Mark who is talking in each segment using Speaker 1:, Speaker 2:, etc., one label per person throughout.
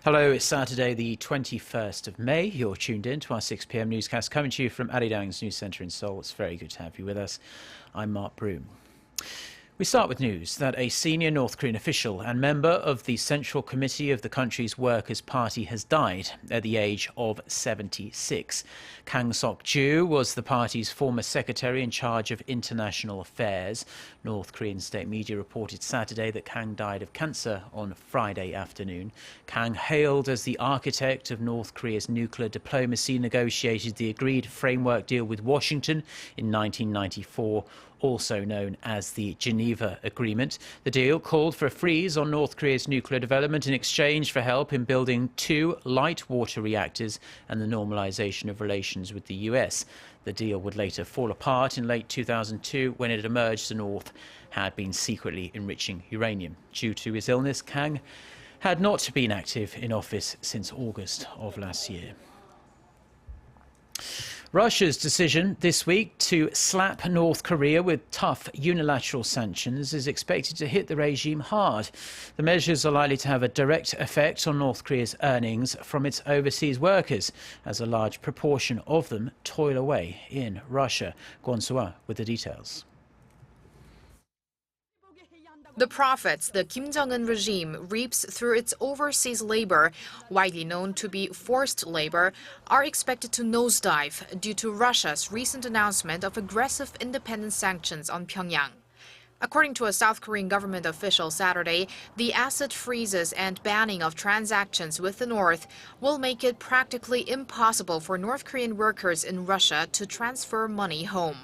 Speaker 1: Hello, it's Saturday the 21st of May. You're tuned in to our 6 p.m. newscast coming to you from Arirang's news centre in Seoul. It's very good to have you with us. I'm Mark Broom. We start with news that a senior North Korean official and member of the Central Committee of the country's Workers' Party has died at the age of 76. Kang Sok-ju was the party's former secretary in charge of international affairs. North Korean state media reported Saturday that Kang died of cancer on Friday afternoon. Kang, hailed as the architect of North Korea's nuclear diplomacy, negotiated the agreed framework deal with Washington in 1994. Also known as the Geneva Agreement. The deal called for a freeze on North Korea's nuclear development in exchange for help in building 2 light water reactors and the normalization of relations with the US. The deal would later fall apart in late 2002 when it emerged the North had been secretly enriching uranium. Due to his illness, Kang had not been active in office since August of last year. Russia's decision this week to slap North Korea with tough unilateral sanctions is expected to hit the regime hard. The measures are likely to have a direct effect on North Korea's earnings from its overseas workers, as a large proportion of them toil away in Russia. Kwon Soo-ah with the details.
Speaker 2: The profits the Kim Jong-un regime reaps through its overseas labor, widely known to be forced labor, are expected to nosedive due to Russia's recent announcement of aggressive independent sanctions on Pyongyang. According to a South Korean government official Saturday, the asset freezes and banning of transactions with the North will make it practically impossible for North Korean workers in Russia to transfer money home.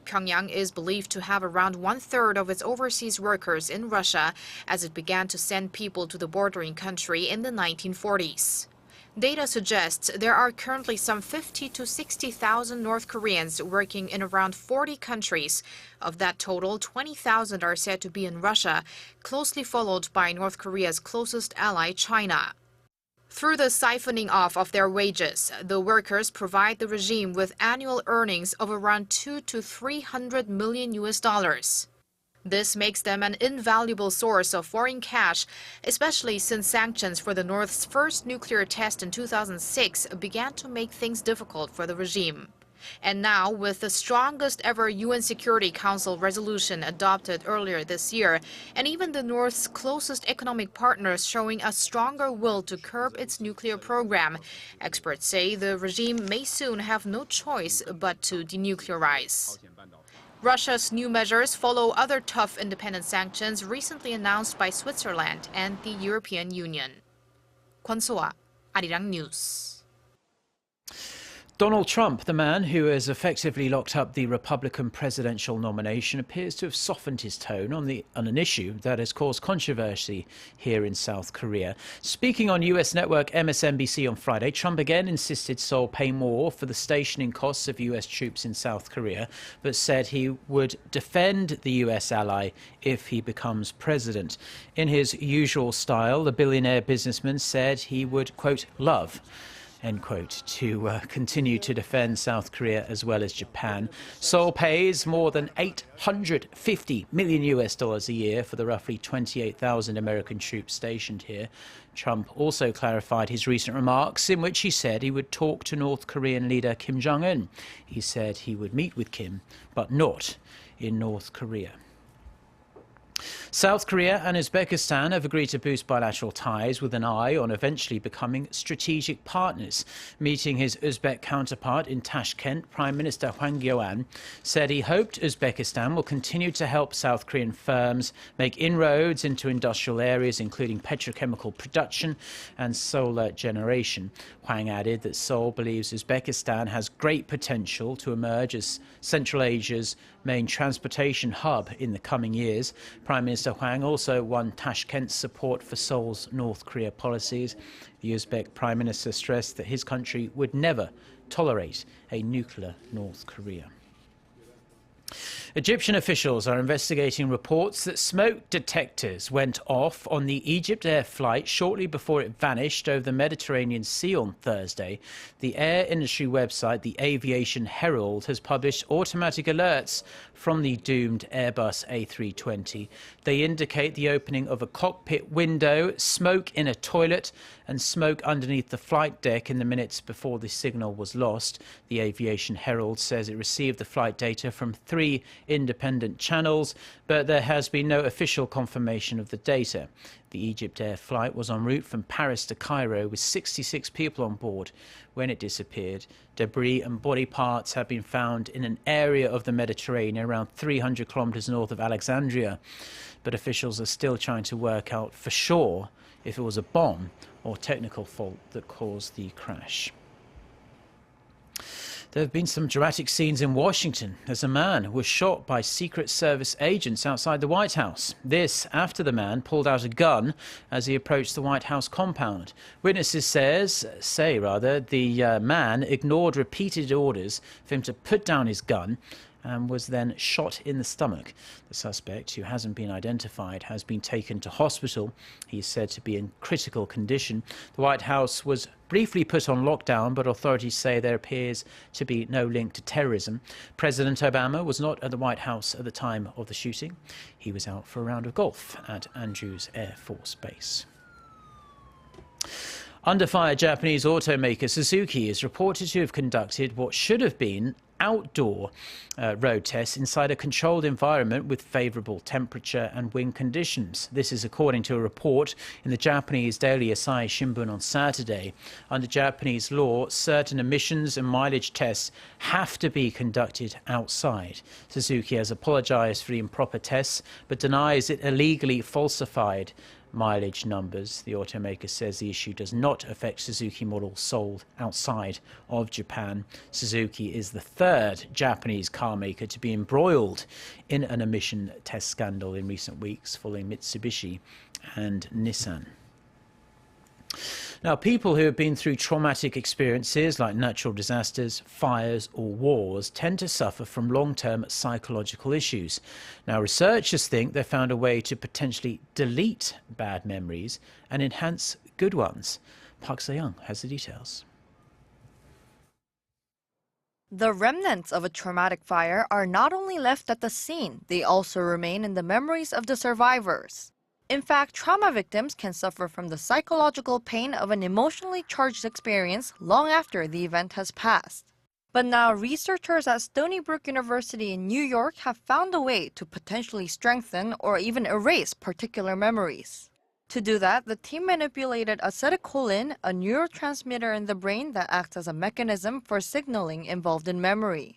Speaker 2: Pyongyang is believed to have around 1/3 of its overseas workers in Russia as it began to send people to the bordering country in the 1940s. Data suggests there are currently some 50,000 to 60,000 North Koreans working in around 40 countries. Of that total, 20,000 are said to be in Russia, closely followed by North Korea's closest ally, China. Through the siphoning off of their wages, the workers provide the regime with annual earnings of around $200 to $300 million. This makes them an invaluable source of foreign cash, especially since sanctions for the North's first nuclear test in 2006 began to make things difficult for the regime. And now, with the strongest ever UN Security Council resolution adopted earlier this year, and even the North's closest economic partners showing a stronger will to curb its nuclear program, experts say the regime may soon have no choice but to denuclearize. Russia's new measures follow other tough independent sanctions recently announced by Switzerland and the European Union. Kwon Soo-ah, Arirang News.
Speaker 1: Donald Trump, the man who has effectively locked up the Republican presidential nomination, appears to have softened his tone on an issue that has caused controversy here in South Korea. Speaking on US network MSNBC on Friday, Trump again insisted Seoul pay more for the stationing costs of US troops in South Korea, but said he would defend the US ally if he becomes president. In his usual style, the billionaire businessman said he would, quote, love, end quote, to continue to defend South Korea as well as Japan. Seoul pays more than $850 million a year for the roughly 28,000 American troops stationed here. Trump also clarified his recent remarks in which he said he would talk to North Korean leader Kim Jong-un. He said he would meet with Kim, but not in North Korea. South Korea and Uzbekistan have agreed to boost bilateral ties with an eye on eventually becoming strategic partners. Meeting his Uzbek counterpart in Tashkent, Prime Minister Hwang Kyo-an said he hoped Uzbekistan will continue to help South Korean firms make inroads into industrial areas including petrochemical production and solar generation. Hwang added that Seoul believes Uzbekistan has great potential to emerge as Central Asia's main transportation hub in the coming years. Prime Minister Hwang also won Tashkent's support for Seoul's North Korea policies. The Uzbek Prime Minister stressed that his country would never tolerate a nuclear North Korea. Egyptian officials are investigating reports that smoke detectors went off on the EgyptAir flight shortly before it vanished over the Mediterranean Sea on Thursday. The air industry website, the Aviation Herald, has published automatic alerts from the doomed Airbus A320. They indicate the opening of a cockpit window, smoke in a toilet, and smoke underneath the flight deck in the minutes before the signal was lost. The Aviation Herald says it received the flight data from 3 independent channels, but there has been no official confirmation of the data. The EgyptAir flight was en route from Paris to Cairo with 66 people on board when it disappeared. Debris and body parts have been found in an area of the Mediterranean around 300 kilometers north of Alexandria, but officials are still trying to work out for sure if it was a bomb or technical fault that caused the crash. There have been some dramatic scenes in Washington as a man was shot by Secret Service agents outside the White House. This after the man pulled out a gun as he approached the White House compound. Witnesses say the man ignored repeated orders for him to put down his gun and was then shot in the stomach. The suspect, who hasn't been identified, has been taken to hospital. He is said to be in critical condition. The White House was briefly put on lockdown, but authorities say there appears to be no link to terrorism. President Obama was not at the White House at the time of the shooting. He was out for a round of golf at Andrews Air Force Base. Under fire, Japanese automaker Suzuki is reported to have conducted what should have been outdoor road tests inside a controlled environment with favourable temperature and wind conditions. This is according to a report in the Japanese daily Asahi Shimbun on Saturday. Under Japanese law, certain emissions and mileage tests have to be conducted outside. Suzuki has apologised for the improper tests but denies it illegally falsified mileage numbers. The automaker says the issue does not affect Suzuki models sold outside of Japan. Suzuki is the third Japanese car maker to be embroiled in an emission test scandal in recent weeks, following Mitsubishi and Nissan. Now, people who have been through traumatic experiences like natural disasters, fires or wars tend to suffer from long-term psychological issues. Now, researchers think they found a way to potentially delete bad memories and enhance good ones. Park Se-young has the details.
Speaker 3: The remnants of a traumatic fire are not only left at the scene, they also remain in the memories of the survivors. In fact, trauma victims can suffer from the psychological pain of an emotionally charged experience long after the event has passed. But now, researchers at Stony Brook University in New York have found a way to potentially strengthen or even erase particular memories. To do that, the team manipulated acetylcholine, a neurotransmitter in the brain that acts as a mechanism for signaling involved in memory.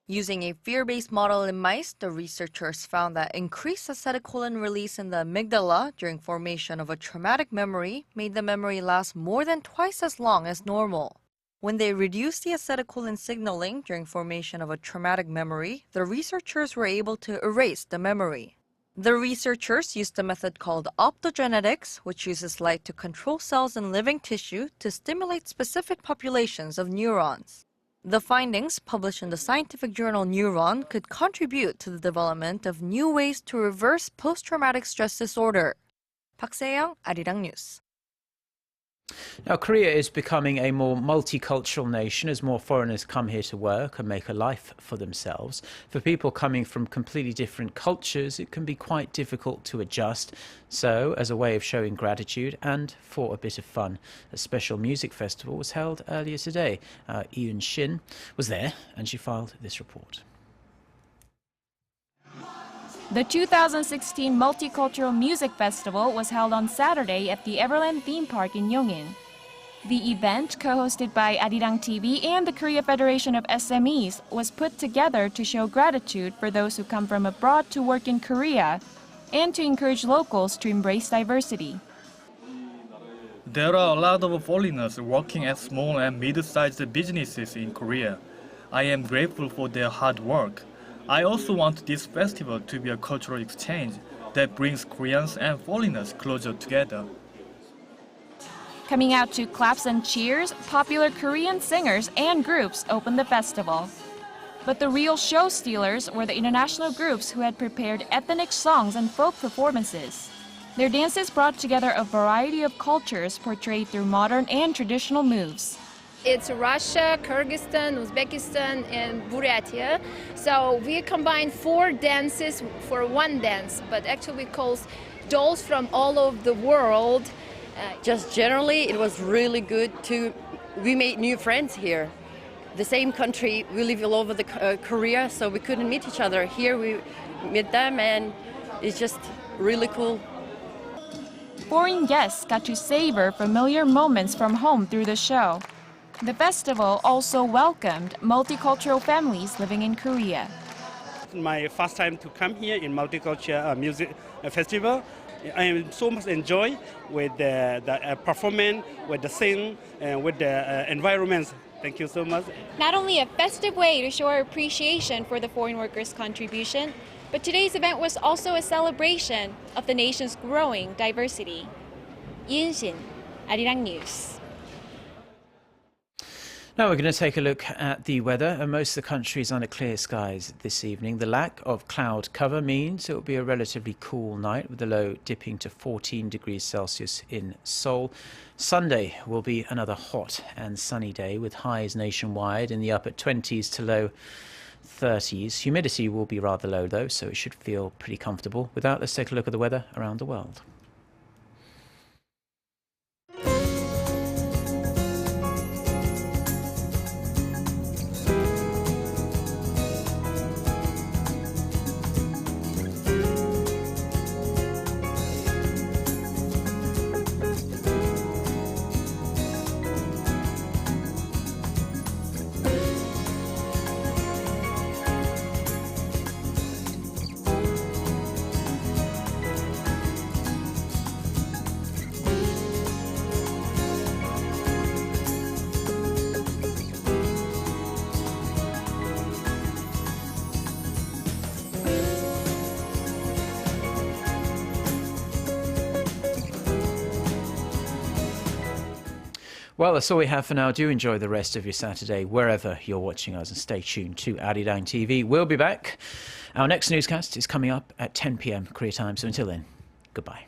Speaker 3: Using a fear-based model in mice, the researchers found that increased acetylcholine release in the amygdala during formation of a traumatic memory made the memory last more than twice as long as normal. When they reduced the acetylcholine signaling during formation of a traumatic memory, the researchers were able to erase the memory. The researchers used a method called optogenetics, which uses light to control cells in living tissue to stimulate specific populations of neurons. The findings, published in the scientific journal Neuron, could contribute to the development of new ways to reverse post-traumatic stress disorder. Park Se-young, Arirang News.
Speaker 1: Now, Korea is becoming a more multicultural nation as more foreigners come here to work and make a life for themselves. For people coming from completely different cultures, it can be quite difficult to adjust. So, as a way of showing gratitude and for a bit of fun, a special music festival was held earlier today. Yoon Shin was there and she filed this report.
Speaker 4: The 2016 Multicultural Music Festival was held on Saturday at the Everland theme park in Yongin. The event, co-hosted by Arirang TV and the Korea Federation of SMEs, was put together to show gratitude for those who come from abroad to work in Korea and to encourage locals to embrace diversity.
Speaker 5: There are a lot of foreigners working at small and mid-sized businesses in Korea. I am grateful for their hard work. I also want this festival to be a cultural exchange that brings Koreans and foreigners closer together.
Speaker 4: Coming out to claps and cheers, popular Korean singers and groups opened the festival. But the real show stealers were the international groups who had prepared ethnic songs and folk performances. Their dances brought together a variety of cultures portrayed through modern and traditional moves.
Speaker 6: It's Russia, Kyrgyzstan, Uzbekistan, and Buryatia. So we combined 4 dances for one dance, but actually we call dolls from all over the world.
Speaker 7: Just generally, it was really good we made new friends here. The same country, we live all over Korea, so we couldn't meet each other. Here we met them, and it's just really cool.
Speaker 4: Foreign guests got to savor familiar moments from home through the show. The festival also welcomed multicultural families living in Korea.
Speaker 8: My first time to come here in Multicultural Music Festival. I am so much enjoy with the performance, with the sing, and with the environments. Thank you so much.
Speaker 9: Not only a festive way to show our appreciation for the foreign workers' contribution, but today's event was also a celebration of the nation's growing diversity. Yun-shin, Arirang News.
Speaker 1: Now we're going to take a look at the weather, and most of the country is under clear skies this evening. The lack of cloud cover means it will be a relatively cool night, with the low dipping to 14 degrees Celsius in Seoul. Sunday will be another hot and sunny day, with highs nationwide in the upper 20s to low 30s. Humidity will be rather low though, so it should feel pretty comfortable. With that, let's take a look at the weather around the world. Well, that's all we have for now. Do enjoy the rest of your Saturday wherever you're watching us, and stay tuned to Arirang TV. We'll be back. Our next newscast is coming up at 10 p.m. Korea time. So until then, goodbye.